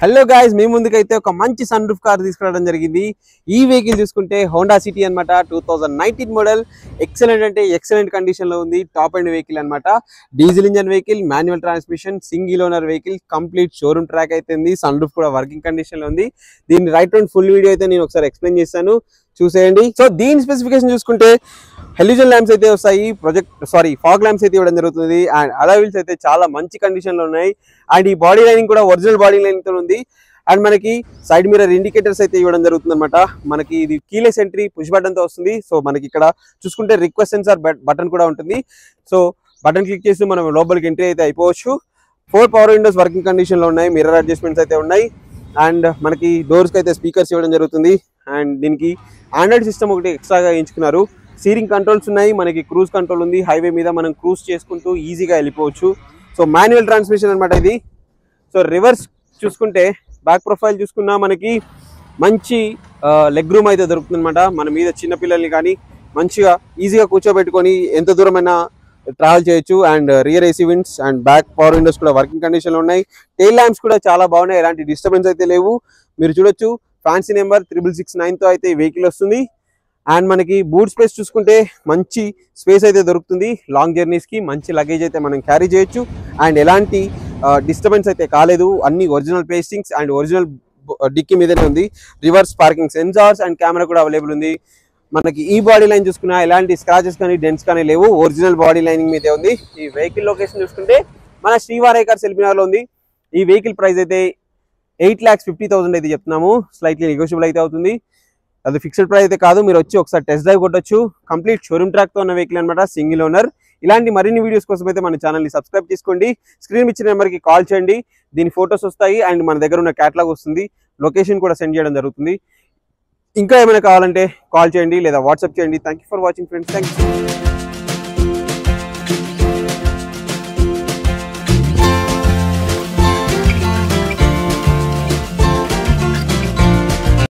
Hello guys, మీ ముందుకైతే ఒక మంచి సన్ రూఫ్ కార్ తీసుకురావడం జరిగింది. ఈ వెహికల్ చూసుకుంటే హోండా సిటీ అన్నమాట. 2019 మోడల్. ఎక్సలెంట్ అంటే ఎక్సలెంట్ కండిషన్ లో ఉంది. టాప్ అండ్ వెహికల్ అన్నమాట. Diesel engine vehicle, manual transmission, single owner vehicle, complete showroom track అయితే ఉంది. సన్ రూఫ్ కూడా వర్కింగ్ కండిషన్ లో ఉంది. దీని రైట్ అండ్ ఫుల్ వీడియో అయితే నేను ఒకసారి ఎక్స్ప్లెయిన్ చేస్తాను, చూసేయండి. సో దీని స్పెసిఫికేషన్ చూసుకుంటే హెలిజన్ ల్యాంప్స్ అయితే వస్తాయి, ఫాగ్ ల్యాంప్స్ అయితే ఇవ్వడం జరుగుతుంది. అండ్ అలా వీల్స్ అయితే చాలా మంచి కండిషన్ లో ఉన్నాయి. అండ్ ఈ బాడీ లైనింగ్ కూడా ఒరిజినల్ బాడీ లైనింగ్ తో ఉంది. అండ్ మనకి సైడ్ మిర్రర్ ఇండికేటర్స్ అయితే ఇవ్వడం జరుగుతుంది అనమాట. మనకి ఇది కీలెస్ ఎంట్రీ పుష్ బటన్ తో వస్తుంది. సో మనకి ఇక్కడ చూసుకుంటే రిక్వెస్ట్ సెన్సార్ బటన్ కూడా ఉంటుంది. సో బటన్ క్లిక్ చేసి మనం లోపలికి ఎంట్రీ అయితే అయిపోవచ్చు. 4 పవర్ విండోస్ వర్కింగ్ కండిషన్ లో ఉన్నాయి. మిర్రర్ అడ్జస్ట్మెంట్స్ అయితే ఉన్నాయి. అండ్ మనకి డోర్స్ కి అయితే స్పీకర్స్ ఇవ్వడం జరుగుతుంది. అండ్ దీనికి ఆండ్రాయిడ్ సిస్టమ్ ఒకటి ఎక్స్ట్రాగా ఎంచుకున్నారు. స్టీరింగ్ కంట్రోల్స్ ఉన్నాయి. మనకి క్రూజ్ కంట్రోల్ ఉంది. హైవే మీద మనం క్రూజ్ చేసుకుంటూ ఈజీగా వెళ్ళిపోవచ్చు. సో మాన్యువల్ ట్రాన్స్మిషన్ అనమాట ఇది. సో రివర్స్ చూసుకుంటే బ్యాక్ ప్రొఫైల్ చూసుకున్నా మనకి మంచి లెగ్ రూమ్ అయితే దొరుకుతుంది అనమాట. మన మీద చిన్నపిల్లల్ని కానీ మంచిగా ఈజీగా కూర్చోబెట్టుకొని ఎంత దూరమైనా ట్రావెల్ చేయొచ్చు. And rear AC winds and back power Windows కూడా వర్కింగ్ కండిషన్లో ఉన్నాయి. టెయిల్ ల్యాంప్స్ కూడా చాలా బాగున్నాయి. ఎలాంటి డిస్టర్బెన్స్ అయితే లేవు. మీరు చూడొచ్చు ఫ్యాన్సీ నెంబర్ 6669తో అయితే ఈ వెహికల్ వస్తుంది. అండ్ మనకి బూట్ స్పేస్ చూసుకుంటే మంచి స్పేస్ అయితే దొరుకుతుంది. లాంగ్ జర్నీస్కి మంచి లగేజ్ అయితే మనం క్యారీ చేయొచ్చు. అండ్ ఎలాంటి డిస్టర్బెన్స్ అయితే కాలేదు. అన్ని original placings and original dicky మీదనే ఉంది. Reverse parking sensors and camera కూడా అవైలబుల్ ఉంది. మనకి ఈ బాడీ లైన్ చూసుకున్నా ఎలాంటి స్క్రాచెస్ కానీ డెంట్స్ కానీ లేవు. ఒరిజినల్ బాడీ లైనింగ్ మీదే ఉంది. ఈ వెహికల్ లొకేషన్ చూసుకుంటే మన శ్రీవారయ్య కార్స్ ఎల్బీనగర్లో ఉంది. ఈ వెహికల్ ప్రైస్ అయితే 8,50,000 అయితే చెప్తున్నాము. స్లైట్లీ నెగోషియబుల్ అయితే అవుతుంది. అది ఫిక్స్డ్ ప్రైస్ అయితే కాదు. మీరు వచ్చి ఒకసారి టెస్ట్ డ్రైవ్ కొట్టొచ్చు. కంప్లీట్ షోరూమ్ ట్రాక్తో ఉన్న వెహికల్ అనమాట, సింగిల్ ఓనర్. ఇలాంటి మరిన్ని వీడియోస్ కోసం అయితే మన ఛానల్ని సబ్స్క్రైబ్ చేసుకోండి. స్క్రీన్ ఇచ్చిన నెంబర్కి కాల్ చేయండి. దీని ఫొటోస్ వస్తాయి అండ్ మన దగ్గర ఉన్న క్యాటలాగ్ వస్తుంది. లొకేషన్ కూడా సెండ్ చేయడం జరుగుతుంది. ఇంకా ఏమైనా కావాలంటే కాల్ చేయండి లేదా వాట్సాప్ చేయండి. Thank you for watching friends. Thank you.